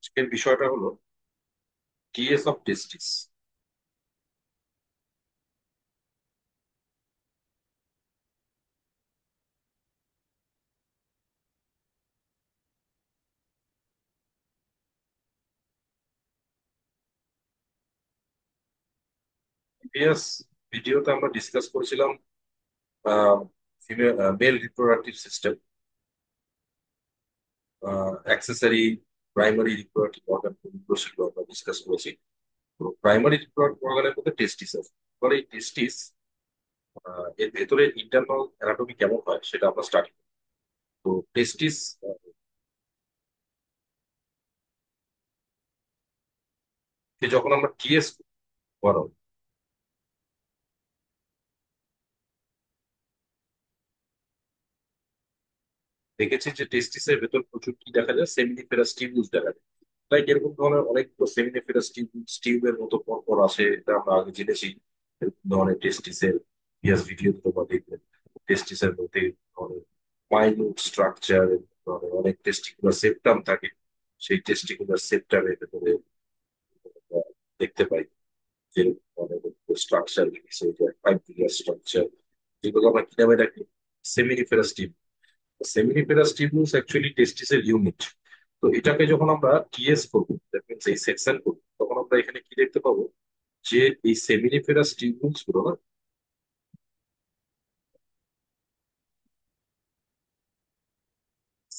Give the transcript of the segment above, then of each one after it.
আজকের বিষয়টা হলো টিএস অফ টেস্টিস। প্রিভিয়াস ভিডিওতে আমরা ডিসকাস করেছিলাম mail reproductive system, accessory, primary reproductive organ কোনগুলো সেগুলো আমরা ডিসকাস করেছি। তো প্রাইমারি রিপ্রোডাক্টিভ অর্গানের মধ্যে টেস্টিস আছে। এবার এই টেস্টিস এর ভেতরে ইন্টারনাল অ্যানাটমি কেমন হয় সেটা আমরা স্টাডি করি। তো টেস্টিস কে যখন আমরা টিএস করাও, দেখেছি যে টেস্টিসের ভেতর প্রচুর কি দেখা যায়, সেমিনিফেরাস টিউবুলস দেখা যায়। লাইক এরকম ধরনের অনেকগুলো সেমিনিফেরাস টিউবুলস টিউবের মতো পরপর আসে, এটা আমরা আগে জেনেছি। এরকম ধরনের টেস্টিসের ইয়াস ভিডিও তোমরা দেখবেন। টেস্টিসের মধ্যে ধরনের মাইনিউট স্ট্রাকচার, ধরনের অনেক টেস্টিকুলার সেপ্টাম থাকে। সেই টেস্টিকুলার সেপ্টামের ভেতরে আমরা দেখতে পাই যে অনেক স্ট্রাকচার, ফাইব্রিলার স্ট্রাকচার, যেগুলো আমরা কি নামে ডাকি, seminiferous tube. Seminiferous tubules actually টেস্টিসের ইউনিট। তো এটাকে যখন আমরা টিএস করবো, দ্যাট মিনস এই সেকশন করবো, তখন আমরা এখানে কি দেখতে পাবো, যে এই সেমিনিফেরাস টিউবুলস গুলো না,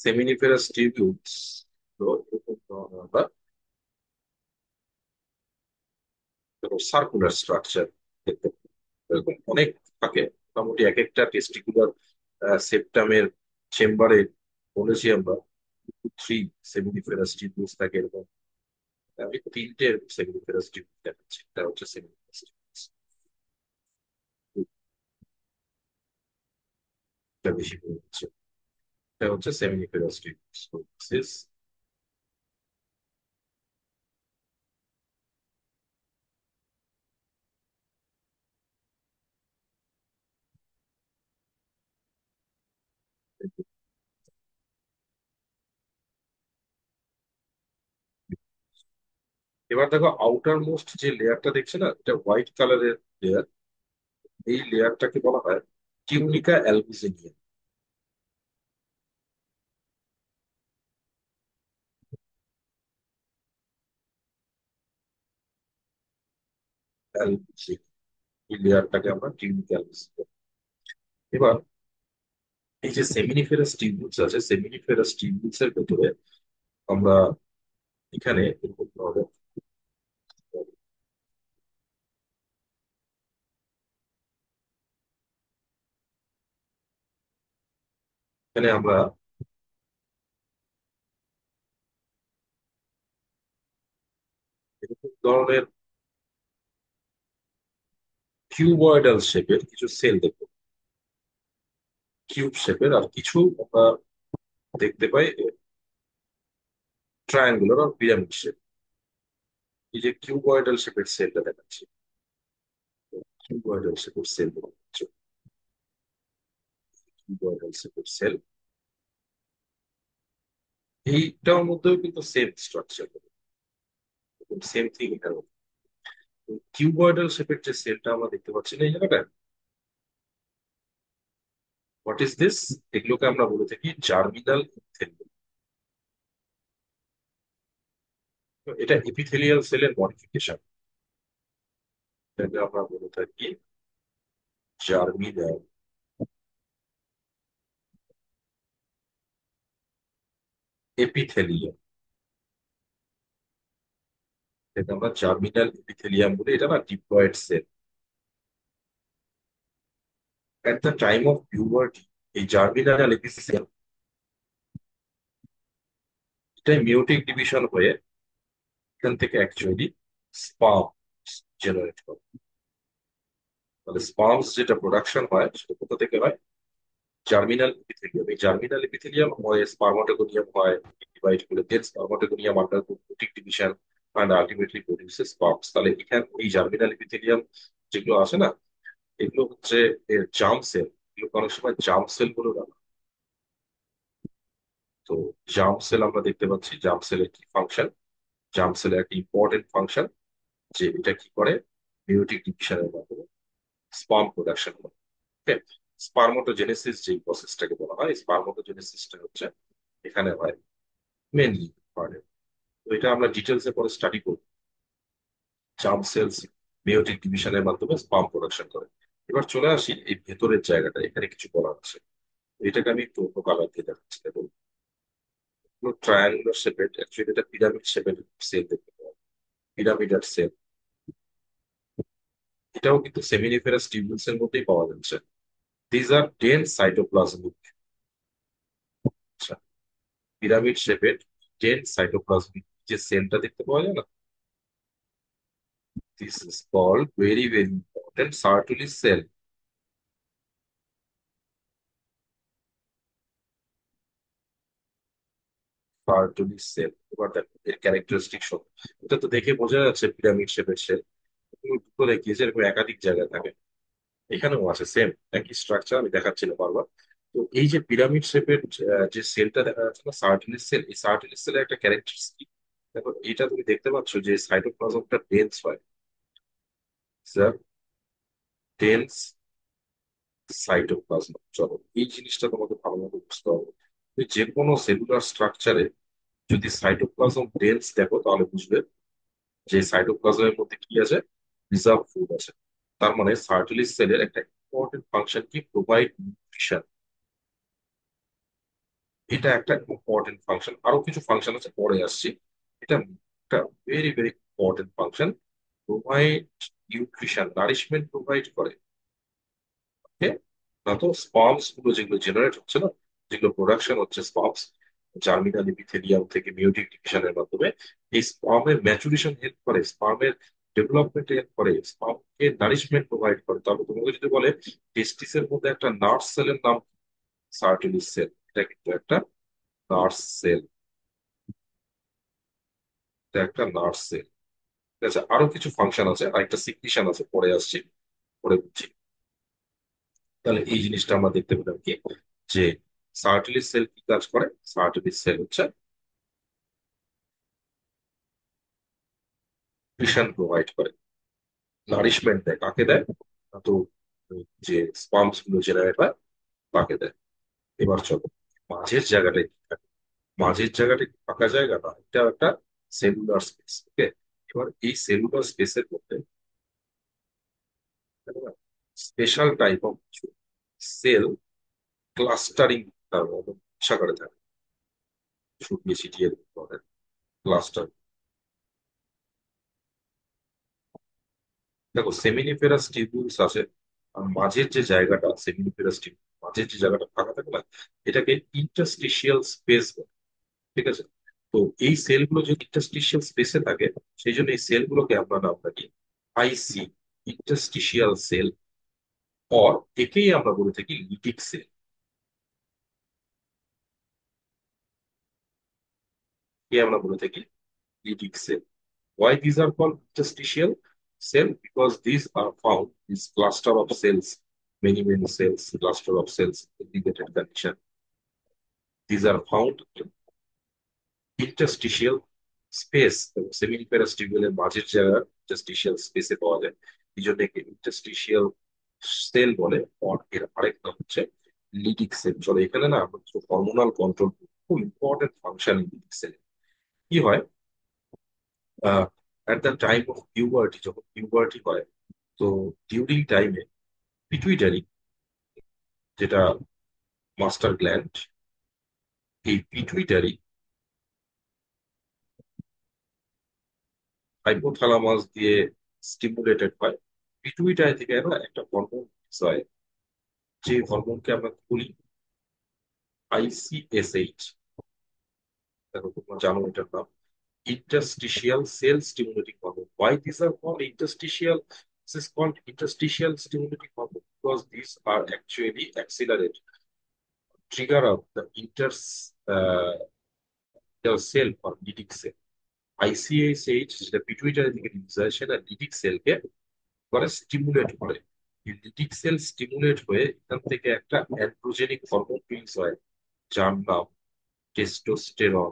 সেমিনিফেরাস টিউবুলস এরকম ধরনের আমরা সার্কুলার স্ট্রাকচার দেখতে পাবো। এরকম অনেক থাকে, মোটামুটি এক একটা টেস্টিকুলার সেপ্টামের চেম্বারে বলেছি আমরা 3 সেমিনিফেরাস টিউবুলস থাকে এরকম। আমি তিনটে সেমিনিফেরাস টিউবুল দেখাচ্ছি, এটা হচ্ছে সেমিনিফেরাস টিউবুলস। এটা বেশি বড় হচ্ছে, এটা হচ্ছে সেমিনিফেরাস টিউবুলস। এবার দেখো আউটার মোস্ট যে লেয়ারটা দেখছে না, এটা হোয়াইট কালারের লেয়ার। এই লেয়ারটাকে বলা হয় টিউনিকা অ্যালবুজিনিয়া। অ্যালবুজিনিয়া, এই লেয়ারটাকে আমরা টিউনিকা অ্যালবুজিনিয়া। এবার এই যে সেমিনিফেরাস টিউবুলস আছে, সেমিনিফেরাস টিউবুলস এর ভেতরে আমরা এখানে এরকম ধরনের, এখানে আমরা এরকম ধরনের কিউবয়েডাল শেপের কিছু সেল দেখবো। কিউব শেপের আর কিছু আমরা দেখতে পাই ট্রায়াঙ্গুলার আর পিরামিড শেপ। এই যে কিউবয়েডাল শেপের সেলটা দেখাচ্ছি, কিউবয়েডাল শেপের সেল দেখাচ্ছি, কিউবয়েডাল শেপের সেল, এইটার মধ্যেও কিন্তু সেম স্ট্রাকচার, সেম থিং এটার মধ্যে। কিউবয়েডাল শেপের যে সেলটা আমরা দেখতে পাচ্ছি না এই জায়গাটা, হোয়াট ইজ দিস, এগুলোকে আমরা বলে থাকি জার্মিনাল ইপিথেলিয়াম। এটা এপিথেলিয়াল সেলের মডিফিকেশন, এটাকে আমরা বলে থাকি জার্মিনাল এপিথেলিয়াম। এটাকে আমরা জার্মিনাল এপিথেলিয়াম বলি, এটা না diploid cell. At the time of puberty এই জার্মিনাল এপিথেলিয়াম, এটাই মিওটিক ডিভিশন হয়ে এখান থেকে অ্যাকচুয়ালি স্পাম জেনারেট করে। তাহলে স্পার্মস যেটা প্রোডাকশন হয় সেটা কোথা থেকে হয়, জার্মিনাল এপিথেলিয়াম। এই জার্মিনাল এপিথেলিয়াম হয় স্পার্মাটোগোনিয়াম হয়, ডিভাইড করে then spermatogonium undergo meiotic division and ultimately produces sperms. তাহলে এখানে এই জার্মিনাল এপিথেলিয়াম যেগুলো আছে না, এগুলো হচ্ছে এর জার্ম সেল। এগুলো অনেক সময় জার্ম সেল বলে ডাকা। তো জার্ম সেল আমরা দেখতে পাচ্ছি, জার্ম সেলের কি ফাংশন, জার্ম সেলের একটা ইম্পর্টেন্ট ফাংশন, যে এটা কি করে, মিউটিক ডিভিশনের মাধ্যমে স্পার্ম প্রোডাকশন করে। ওকে, স্পার্মোটোজেনেসিস যে প্রসেসটাকে বলা হয়, স্পার্মোটোজেনেসিসটা হচ্ছে এখানে হয় মেনলি পার্ট। তো এটা আমরা ডিটেলসে পরে স্টাডি করব। জার্ম সেলস মেয়োটিক ডিভিশনের মাধ্যমে স্পার্ম প্রোডাকশন করে। এবার চলে আসি এই ভেতরের জায়গাটা, এখানে কিছু বলার আছে। এটাকে আমি একটু অন্য কালার দিয়ে দেখাচ্ছি, দেখুন ট্রায়াঙ্গুলার শেপের, অ্যাকচুয়ালি এটা পিরামিড শেপের সেল দেখতে পাওয়া, পিরামিডাল সেল। এটাও কিন্তু সেমিনিফেরাস টিউবুলস এর মধ্যেই পাওয়া যাচ্ছে। These are dense cytoplasmic, pyramid শেপের ডেন্স সাইটোপ্লাজমিক যে সেলটা দেখতে পাওয়া যায় না, this is called very very important Sertoli cell. Sertoli cell, এবার দেখো এর ক্যারেক্টারিস্টিক শো। এটা তো দেখে বোঝা যাচ্ছে পিরামিড শেপের সেল। তুমি দুটো দেখিয়েছে, এরকম একাধিক জায়গায় থাকে। এখানেও আছে সেম একই স্ট্রাকচার, আমি দেখাচ্ছিলাম বারবার। তো এই যে পিরামিড শেপের যে সেলটা দেখা যাচ্ছে না, সার্টিলিস সেল, এই সার্টিলিস সেলের একটা ক্যারেক্টারিস্টিক দেখো, এটা তুমি দেখতে পাচ্ছ যে সাইটোপ্লাজমটা ডেন্স হয়, স্যার, ডেন্স সাইটোপ্লাজম। চলো এই জিনিসটা তোমাকে ভালো মতো বুঝতে হবে। তুমি যে কোনো সেলুলার স্ট্রাকচারে যদি সাইটোপ্লাজম ডেন্স দেখো, তাহলে বুঝবে যে সাইটোপ্লাজমের মধ্যে কি আছে, রিজার্ভ ফুড আছে। তার মানে সার্টিলিস সেলের একটা ইম্পর্টেন্ট ফাংশন কি, প্রোভাইড নিউট্রিশন। এটা একটা ইম্পর্টেন্ট ফাংশন, আরো কিছু ফাংশন আছে পরে আসছি। এটা একটা very very important function, provide nutrition, nourishment provide করে। ওকে, না তো স্পার্মস গুলো যেগুলো জেনারেট হচ্ছে না, যেগুলো প্রোডাকশন হচ্ছে স্পার্মস, জার্মিনাল এপিথেলিয়াম থেকে মিওটিক ডিভিশনের মাধ্যমে, এই স্পার্মের ম্যাচুরেশন হেল্প করে, স্পার্মের ডেভেলপমেন্টে হেল্প করে, স্পার্মকে নারিশমেন্ট প্রোভাইড করে। তাহলে তোমাকে যদি বলে টেস্টিসের মধ্যে একটা নার্স সেলের নাম সার্টিলিস সেল, এটা কিন্তু একটা নার্স সেল, এটা একটা নার্স সেল। ঠিক আছে, আরো কিছু ফাংশন আছে, আর একটা সিকনিশন আছে, পরে আসছি, পরে বুঝছি। তাহলে এই জিনিসটা আমরা দেখতে পেলাম কি, যে সার্টিলিস সেল কি কাজ করে। সার্টিলিস সেল হচ্ছে নিউট্রিশন প্রোভাইড করে, নারিশমেন্ট দেয়, কাকে দেয়, না তো যে স্পার্মস গুলো জেনারেট হয় তাকে দেয়। এবার চলো মাঝের জায়গাটায় কি থাকে, মাঝের জায়গাটা কি ফাঁকা জায়গা না, এটা একটা সেলুলার স্পেস। ওকে, এবার এই সেলুলার স্পেসের মধ্যে স্পেশাল টাইপ অফ কিছু সেল ক্লাস্টারিং, তার মতো ইচ্ছা করে থাকে, ছড়িয়ে ছিটিয়ে ক্লাস্টার। দেখো সেমিনিফেরাস টিউবুলস আছে, আর মাঝের যে জায়গাটা সেমিনিফেরাস টিউবুল, মাঝের যে জায়গাটা ফাঁকা থাকে না, এটাকে ইন্টারস্টিশিয়াল স্পেস বলে। ঠিক আছে, তো এই সেলগুলো যদি ইন্টারস্টিশিয়াল স্পেসে থাকে, সেই জন্য এই সেলগুলোকে আমরা নাম রাখি আইসি, ইন্টারস্টিশিয়াল সেল, অর একেই আমরা বলে থাকি লিটিক সেল। কে আমরা বলে থাকি লিটিক sell. Why these are called interstitial cell? Because these are found, this cluster of cells, many many cells, cluster of cells, integrated condition. These are found in interstitial space, seminiferous টিউবুলের মাঝের জায়গা interstitial স্পেসে পাওয়া যায়। এই জন্য একে interstitial sell বলে। এর আরেকটা হচ্ছে লিটিক সেল। চলো এখানে না আমরা কিছু হরমোনাল কন্ট্রোল, খুব ইম্পর্টেন্ট ফাংশন লিটিক সেল। কি হয়, at the time of puberty, যখন পিউবার্টি হয়, তো ডিউরিং টাইমে পিটুইটারি, যেটা মাস্টার গ্ল্যান্ড, এই পিটুইটারি হাইপোথ্যালামাস দিয়ে স্টিমুলেটেড হয়। পিটুইটারি থেকে না একটা হরমোন হয়, যে হরমোনকে আমরা বলি আইসিএসএইচ। দেখো তোমরা জানো এটার নাম interstitial cell stimulating hormone. Why these are called interstitial? This is called interstitial stimulating hormone because these are actually accelerate trigger of the cell or lytic cell. ICSH যেটা পিটুইটারি থেকে রিলিজ হয়, সেটা লিটিক সেলকে করে স্টিমুলেট করে। এই লিটিক sell stimulate হয়ে এখান থেকে একটা অ্যান্ড্রোজেনিক হরমোন রিলিজ হয়, যার নাম টেস্টোস্টেরন।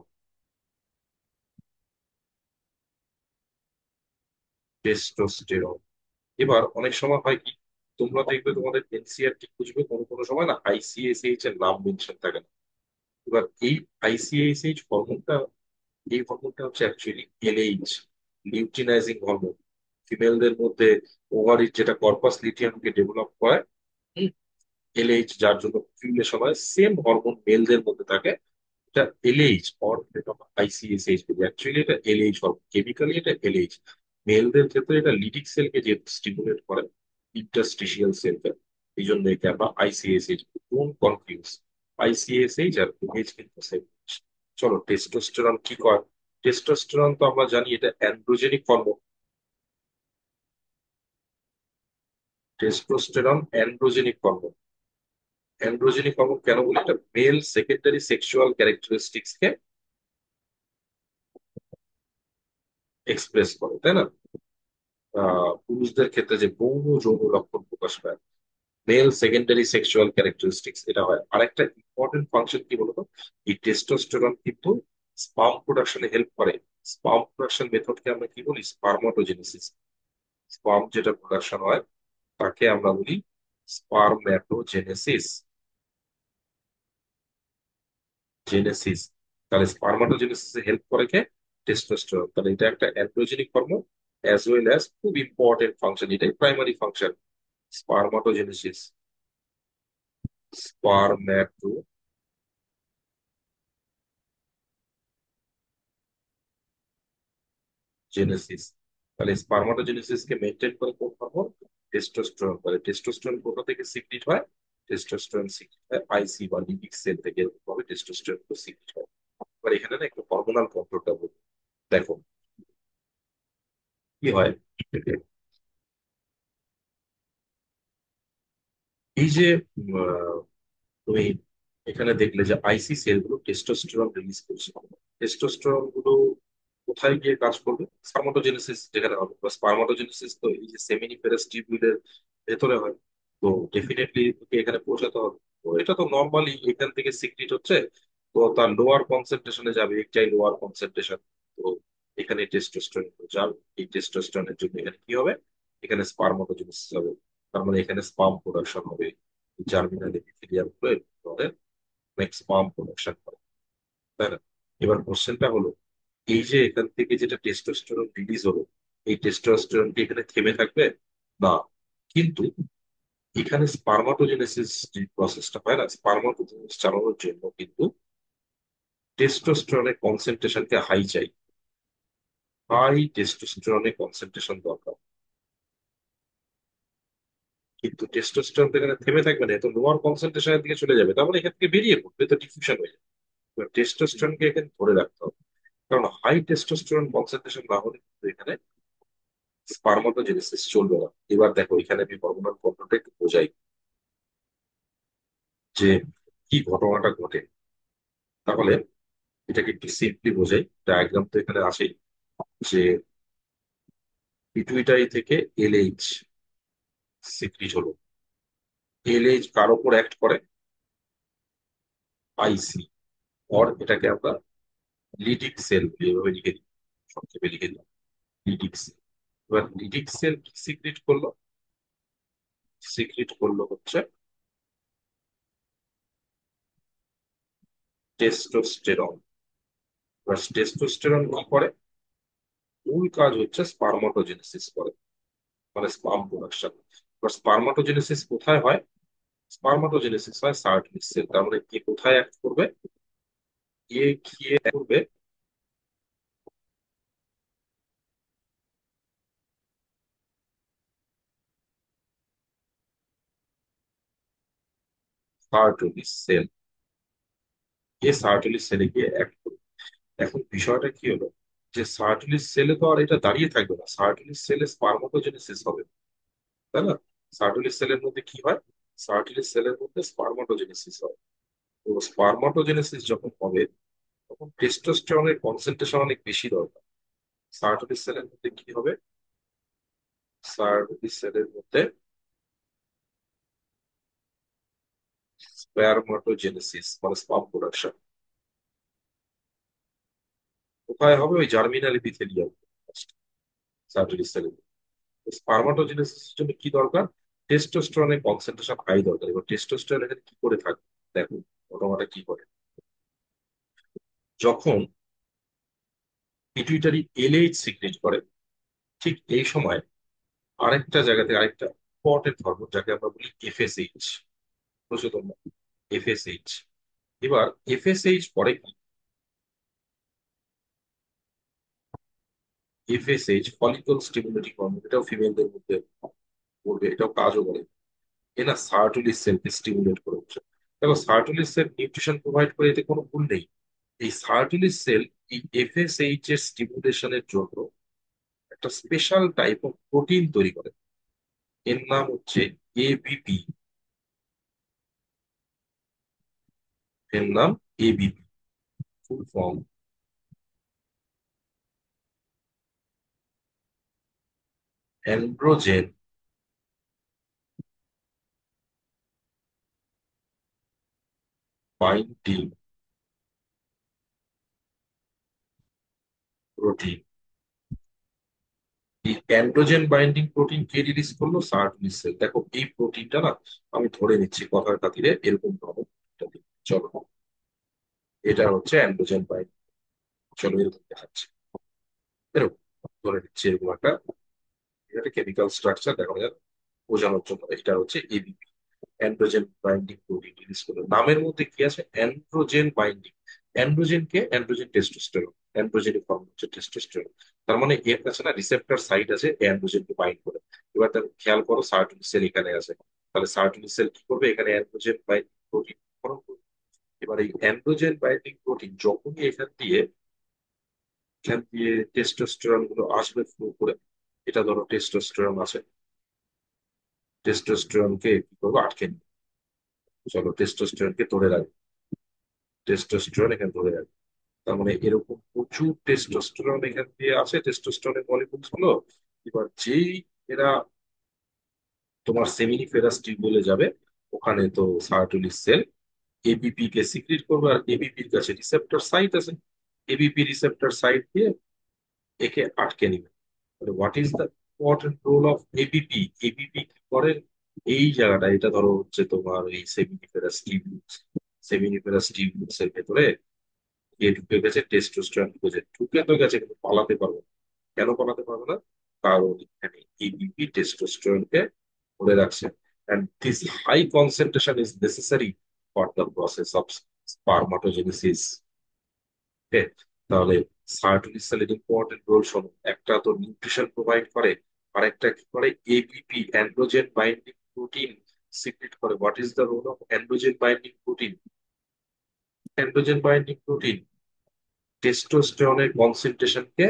টেস্টোস্টেরন। এবার অনেক সময় হয় কি, তোমরা দেখবে তোমাদের এনসিআরটি খুঁজবে, কোনো কোনো সময় না আইসিএসএইচ এর নাম মেনশন থাকে না। এবার এই আইসিএসএইচ হরমোনটা, এই হরমোনটা হচ্ছে অ্যাকচুয়ালি এলএইচ, লিউটিনাইজিং হরমোন। ফিমেলদের মধ্যে ওভারির যেটা কর্পাস লিটিয়ামকে ডেভেলপ করে, এলএইচ, যার জন্য ফিউলেশন হয়, সেম হরমোন মেলদের মধ্যে থাকে। এটা এলএইচ অর আইসিএসএইচ বলি, অ্যাকচুয়ালি এটা এলএইচ হরমোন, কেমিক্যালি এটা এলএইচ। মেলদের ক্ষেত্রে এটা লিটিক সেলকে যে স্টিমুলেট করে, ইন্টারস্টিশিয়াল সেলকে, এই জন্য একে আমরা আইসিএসএইচ, ডোন্ট কনফিউজ। আইসিএসএইচ আর এলএইচ কিন্তু সেম। চলো, টেস্টোস্টেরন কি করে? টেস্টোস্টেরন তো আমরা জানি এটা androgenic hormone. Testosterone androgenic hormone. Androgenic hormone কেন বলি? এটা মেল সেকেন্ডারি সেক্সুয়াল ক্যারেক্টারিস্টিক্স কে এক্সপ্রেস করে, তাই না? পুরুষদের ক্ষেত্রে যে গৌণ যৌন লক্ষণ প্রকাশ পায়, মেল সেকেন্ডারি সেক্সুয়াল ক্যারেক্টারিস্টিক্স, এটা হয়। আরেকটা ইম্পর্টেন্ট ফাংশন কি বলতো, এই টেস্টোস্টেরন কিন্তু স্পার্ম প্রোডাকশনে হেল্প করে। স্পার্ম প্রোডাকশন মেথডকে আমরা কি বলি? স্পার্মাটোজেনেসিস। স্পার্ম যেটা প্রোডাকশন হয় তাকে আমরা বলি স্পারম্যাটোজেনেসিস। জেনেসিস। তাহলে স্পারমাটোজেনেসিসে হেল্প করে কে? টেস্টোস্টেরন। তাহলে এটা একটা androgenic hormone, as well as খুব ইম্পর্টেন্ট ফাংশন, এটাই প্রাইমারি ফাংশন, স্পারমাটোজেনেসিস। স্পারম্যাটোজেনেসিস। তাহলে স্পারমাটোজেনেসিস কে মেনটেন করে কোন হরমোন? টেস্টোস্টেরন। তাহলে টেস্টোস্টেরন কোথা থেকে সিক্রিট হয়? টেস্টোস্টেরন সিক্রিট হয় আইসি বা লিপিক সেল থেকে, এরকম ভাবে টেস্টোস্টেরন সিক্রিট হয়। এবার এখানে না একটু হরমোনাল কন্ট্রোলটা বলি। দেখো কি হয়, এই যে তুমি এখানে দেখলে যে আইসি সেলগুলো টেস্টোস্টেরন রিলিজ করছে। টেস্টোস্টেরন গুলো কোথায় গিয়ে কাজ করবে? স্পারমাটোজেনেসিস যেখানে হবে, বা স্পারমাটোজেনেসিস তো এই যে সেমিনিফেরাস টিউবিউলের ভেতরে হয়। তো ডেফিনেটলি তোকে এখানে পৌঁছাতে হবে। তো এটা তো নর্মালি এখান থেকে সিক্রিট হচ্ছে, তো তার লোয়ার কনসেন্ট্রেশনে যাবে, একটাই লোয়ার কনসেন্ট্রেশন। তো এখানে টেস্টোস্টেরন যাবে। এই টেস্টোস্টেরনের জন্য এখানে কি হবে? এখানে স্পারমাটোজেনেসিস হবে। তার মানে এখানে স্পার্ম প্রোডাকশন হবে। জার্মিনাল এপিথেলিয়াম গুলো আমাদের স্পার্ম প্রোডাকশন করে, তাই না? এবার কোশ্চেনটা হলো, এই যে এখান থেকে যেটা টেস্টোস্টেরন রিলিজ হলো, এই টেস্টোস্টেরন কি এখানে থেমে থাকবে? না। কিন্তু এখানে স্পারমাটোজেনেসিস যে প্রসেসটা হয় না, স্পারমাটোজেনেসিস চালানোর জন্য কিন্তু টেস্টোস্টেরনের কনসেন্ট্রেশনকে হাই চাই। হাই টেস্টোস্টেরনের কনসেন্ট্রেশন দরকার। কিন্তু টেস্টোস্টেরন তো এখানে থেমে থাকবে না, তো লোয়ার কনসেন্ট্রেশনের দিকে চলে যাবে, তার মানে এখান থেকে বেরিয়ে পড়বে, তো ডিফিউশন হয়ে যাবে। টেস্টোস্টেরনকে এখানে ধরে রাখতে হবে, কারণ হাই টেস্টোস্টেরন কনসেন্ট্রেশন না হলে কিন্তু এখানে স্পারমাটোজেনেসিস চলবে না। এবার দেখো এখানে আমি হরমোনাল কন্ট্রোলটা একটু বোঝাই, যে কি ঘটনাটা ঘটে। তাহলে এটাকে একটু সিম্পলি বোঝাই, ডায়াগ্রাম তো এখানে আসেই, যে পিটুইটারি থেকে এলএইচ সিক্রিট হলো। এলএইচ কার উপর অ্যাক্ট করে? আইসি, অর এটাকে আমরা লিডিক সেল এভাবে লিখে দিই, সংক্ষেপে লিখে দিই লিডিক সেল। এবার লিডিক সেল কি সিক্রিট করলো? সিক্রিট করলো হচ্ছে টেস্টোস্টেরন। এবার টেস্টোস্টেরন কি করে? মূল কাজ হচ্ছে স্পারমাটোজেনেসিস করে, মানে স্পার্ম প্রোডাকশন। এবার স্পারমাটোজেনেসিস কোথায় হয়? স্পারমাটোজেনেসিস হয় সার্টলিস সেল। তার মানে কে কোথায় অ্যাক্ট করবে? কে গিয়ে act করবে? সার্টলিস সেল। কে সার্টলিস সেলে গিয়ে অ্যাক্ট করবে। এখন বিষয়টা কি হলো, যে সার্টলিস সেলে তো আর এটা দাঁড়িয়ে থাকবে না, সার্টলিস সেলে স্পারমাটোজেনেসিস হবে, তাই না? সার্টলিস সেলের মধ্যে কি হয়? সার্টলিস সেলের মধ্যে স্পারমাটোজেনেসিস হয়। তো স্পারমাটোজেনেসিস যখন হবে, তখন টেস্টোস্টেরনের কনসেন্ট্রেশন অনেক বেশি দরকার। সার্টলিস সেলের মধ্যে কি হবে? সার্টলিস সেলের মধ্যে স্পারমাটোজেনেসিস মানে স্পার্ম প্রোডাকশন কোথায় হবে? ওই জার্মিনাল এপিথেলিয়াম, সার্টলিস সেলে। স্পারমাটোজেনেসিসের জন্য কি দরকার? টেস্টোস্টেরনের কনসেন্ট্রেশন হাই দরকার। এবার টেস্টোস্টেরন এখানে কি করে থাকবে? দেখো ঘটনাটা কি করে। যখন পিটুইটারি এলএইচ সিক্রেট করে, ঠিক এই সময় আরেকটা জায়গাতে আরেকটা ইম্পর্টেন্ট হরমোন যাকে আমরা বলি এফএসএইচ, বুঝছো তোমরা? এফএসএইচ। এবার এফএসএইচ পরে কি? এফএসএইচ ফলিকল স্টিমুলেটিং হরমোন, এটাও ফিমেলদের মধ্যে পড়বে, এটাও কাজও করে। এ না সার্টুলি সেলকে স্টিমুলেট করে বসে। দেখো সার্টুলি সেল নিউট্রিশন প্রোভাইড করে, এতে কোনো ভুল নেই। এই সার্টুলি সেল এই এফএসএইচ এর স্টিমুলেশনের জন্য একটা স্পেশাল টাইপ অফ প্রোটিন তৈরি করে। এর নাম হচ্ছে এবিপি। এর নাম ABP, full form androgen binding protein. এই অ্যান্ড্রোজেন বাইন্ডিং প্রোটিন কে রিলিজ করলো? সার্টুলিস সেল। দেখো এই প্রোটিনটা না, আমি ধরে নিচ্ছি কথার খাতিরে এরকম ধরো। চলো, এটা হচ্ছে অ্যান্ড্রোজেন বাইন্ডিং। চলো এরকম দেখাচ্ছি, এরকম ধরে নিচ্ছি এরকম একটা, এটা কেমিক্যাল স্ট্রাকচার দেখানো যায় বোঝানোর জন্য। এটা হচ্ছে ABP, androgen binding protein release করলো। নামের মধ্যে কি আছে? Androgen binding. অ্যান্ড্রোজেন কে? Androgen testosterone. অ্যান্ড্রোজেনিক হরমোন হচ্ছে টেস্টোস্টেরন। তার মানে এর কাছে না রিসেপ্টর সাইট আছে অ্যান্ড্রোজেনকে বাইন্ড করে। এবার তার খেয়াল করো সার্টুলি সেল এখানে আছে, তাহলে সার্টুলি সেল কি করবে? এখানে অ্যান্ড্রোজেন বাইন্ডিং প্রোটিন ফর্ম করবে। এবার এই অ্যান্ড্রোজেন বাইন্ডিং প্রোটিন যখনই এখান দিয়ে টেস্টোস্টেরন গুলো আসবে ফ্লো করে, এটা ধরো টেস্টোস্টেরন আছে, টেস্টোস্টেরনকে কি করবো? আটকে নিই। চলো টেস্টোস্টেরনকে ধরে রাখি, টেস্টোস্টেরন এখানে ধরে রাখি। তার মানে এরকম প্রচুর টেস্টোস্টেরন এখান দিয়ে আছে, টেস্টোস্টেরনের মলিকুলস গুলো। এবার যেই এরা তোমার সেমিনিফেরাস টিউবুলে যাবে, ওখানে তো সার্টুলিস সেল এবিপি কে সিক্রিট করবে, আর এবিপির কাছে রিসেপ্টর সাইট আছে, এবিপি রিসেপ্টর সাইট দিয়ে একে আটকে নিবে। What is the important role of ABP? ABP কি করে এই জায়গাটা? এটা ধরো হচ্ছে তোমার এই সেমিনিফেরাস টিউবুলস, সেমিনিফেরাস টিউবুলস এর ভেতরে গিয়ে ঢুকে গেছে, টেস্টোস্টেরন ঢুকেছে, ঢুকে তো গেছে কিন্তু পালাতে পারবে না। কেন পালাতে পারবে না? কারণ এখানে এবিপি টেস্টোস্টেরনকে ধরে রাখছে। and this high concentration is necessary for the process of spermatogenesis. Okay? তাহলে সার্টিফিশিয়াল ইম্পর্টেন্ট রোল শোনো, একটা তো নিউট্রিশন প্রোভাইড করে, আর একটা কি করে? ABP androgen binding protein secrete করে। What is the role of androgen binding protein? Androgen binding protein টেস্টোস্টেরনের কনসেন্ট্রেশনকে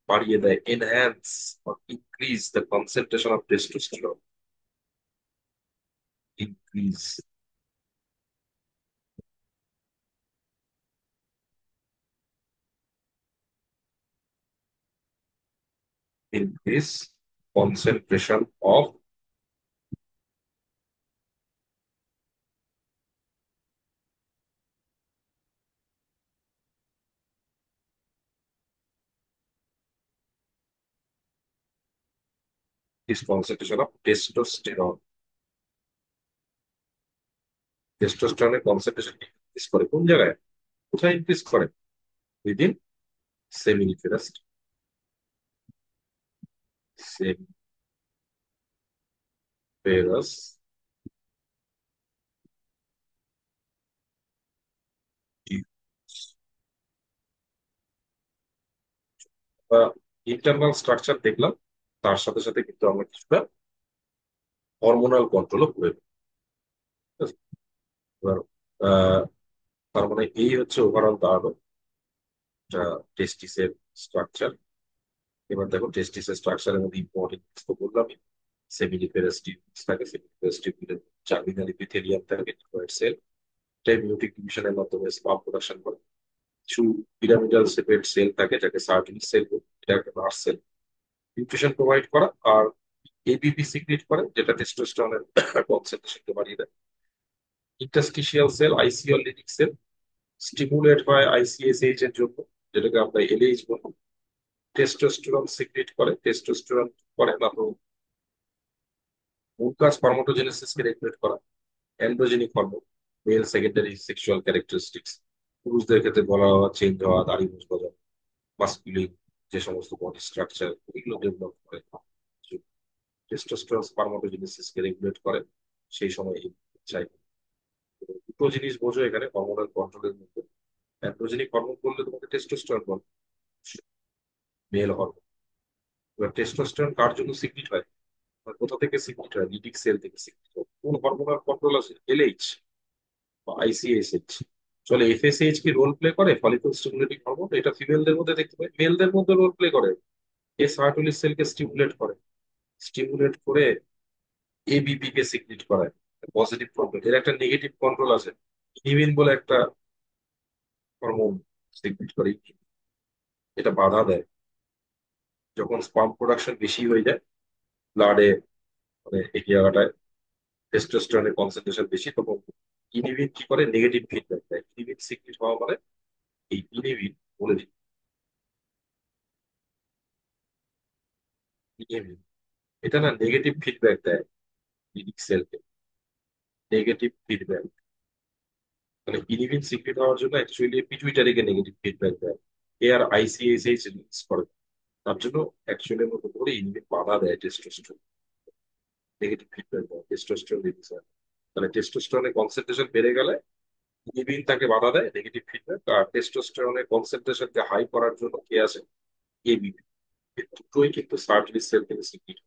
বাড়িয়ে দেয়, enhance or increase the concentration of testosterone. Increase, increase concentration of this concentration of testosterone। টেস্টোস্টেরনের concentration increase করে কোন জায়গায়? কোথায় ইনক্রিজ করে? উইদিন সেমিনিফেরাস, সেমিফেরাস বা ইন্টারনাল স্ট্রাকচার দেখলাম, তার সাথে সাথে কিন্তু আমরা কিছুটা হরমোনাল কন্ট্রোলও করে ফেলি। ঠিক আছে? এবার, আহ, তার মানে এই হচ্ছে ওভারঅল দাঁড়ালো টেস্টিসের স্ট্রাকচার। এবার দেখো টেস্টিসের স্ট্রাকচারের মধ্যে ইম্পর্টেন্ট তো বললামই, সেমিনিফেরাস টিউবস থাকে, সেমিনিফেরাস টিউবের জার্মিনাল এপিথেলিয়াম থাকে, ডিপ্লয়েড সেল, এটা মিউটিক ডিভিশনের মাধ্যমে স্পার্ম প্রোডাকশন করে। কিছু পিরামিডাল শেপেড সেল থাকে যাকে সার্টিন সেল, এটা একটা নার্ভ সেল, নিউট্রিশন প্রোভাইড করা আর এবিপি সিক্রেট করে যেটা টেস্টোস্টেরনের কনসেন্ট্রেশনকে বাড়িয়ে দেয়। ইন্টারস্টিশিয়াল সেল, আইসিওলিটিক সেল, স্টিমুলেট হয় আইসিএসএইচ এর জন্য, যেটাকে আমরা এলএইচ বলি। টেস্টোস্টেরন সিক্রেট করে, টেস্টোস্টেরন করে না তো মূল কাজ স্পার্মাটোজেনেসিসকে রেগুলেট করা। Androgenic hormone, male secondary sexual characteristics, পুরুষদের ক্ষেত্রে বলা হওয়া, চেঞ্জ হওয়া, দাড়ি মুছ গজানো, মাস্কুলিন যে সমস্ত বডি স্ট্রাকচার, এগুলো ডেভেলপ করে। টেস্টোস্টেরন স্পার্মাটোজেনেসিসকে রেগুলেট করে, সেই সময় এই চাই। দুটো জিনিস বোঝো এখানে হরমোনাল কন্ট্রোলের মধ্যে। অ্যান্ড্রোজেনিক হরমোন বললে তোমাকে টেস্টোস্টেরন বল, মেল হরমোন। এবার টেস্টোস্টেরন কার জন্য সিক্রিট হয়, আর কোথা থেকে সিক্রিট হয়? লিডিক সেল থেকে সিক্রিট হয়। কোন হরমোনাল কন্ট্রোল আছে? এলএইচ বা আইসিএসএইচ। চলে এফএসএইচ কি রোল প্লে করে ফলিকল স্টিমুলেটিং হরমোন? এটা ফিমেলদের মধ্যে দেখতে পাই, মেলদের মধ্যে রোল প্লে করে। এস হার্টুলি সেলকে স্টিমুলেট করে, স্টিমুলেট করে এবিপি কে সিক্রিট করায়। পজিটিভ কন্ট্রোল, এর একটা নেগেটিভ কন্ট্রোল আছে। ইনিবিন বলে একটা হরমোন সিক্রিট করে, এটা বাধা দেয় যখন স্পার্ম প্রোডাকশন বেশি হয়ে যায় ব্লাডে, মানে এই জায়গাটায় টেস্টোস্টেরনের কনসেন্ট্রেশন বেশি, তখন ইনিবিন কি করে? নেগেটিভ ফিডব্যাক দেয়। ইনিবিন সিক্রিট হওয়া মানে, এই ইনিবিন, বলে দিই, ইনিবিন এটা না নেগেটিভ ফিডব্যাক দেয় লিডিক সেলকে, নেগেটিভ ফিডব্যাক। মানে ইনিবিন সিক্রেট হওয়ার জন্য অ্যাকচুয়ালি পিটুইটারিকে নেগেটিভ ফিডব্যাক দেয়, এ আর আইসিএসএইচ রিলিজ করে। তার জন্য অ্যাকচুয়ালি মতো করে ইনিবিন বাধা দেয় টেস্টোস্টেরন, নেগেটিভ ফিডব্যাক দেয়, টেস্টোস্টেরন রিলিজ হয়। তাহলে টেস্টোস্টেরনের কনসেন্ট্রেশন বেড়ে গেলে ইনিবিন তাকে বাধা দেয়, নেগেটিভ ফিডব্যাক। আর টেস্টোস্টেরনের কনসেন্ট্রেশনকে হাই করার জন্য কে আছে? এবিপি। দুটোই কিন্তু সার্জারি সেল থেকে সিক্রেট।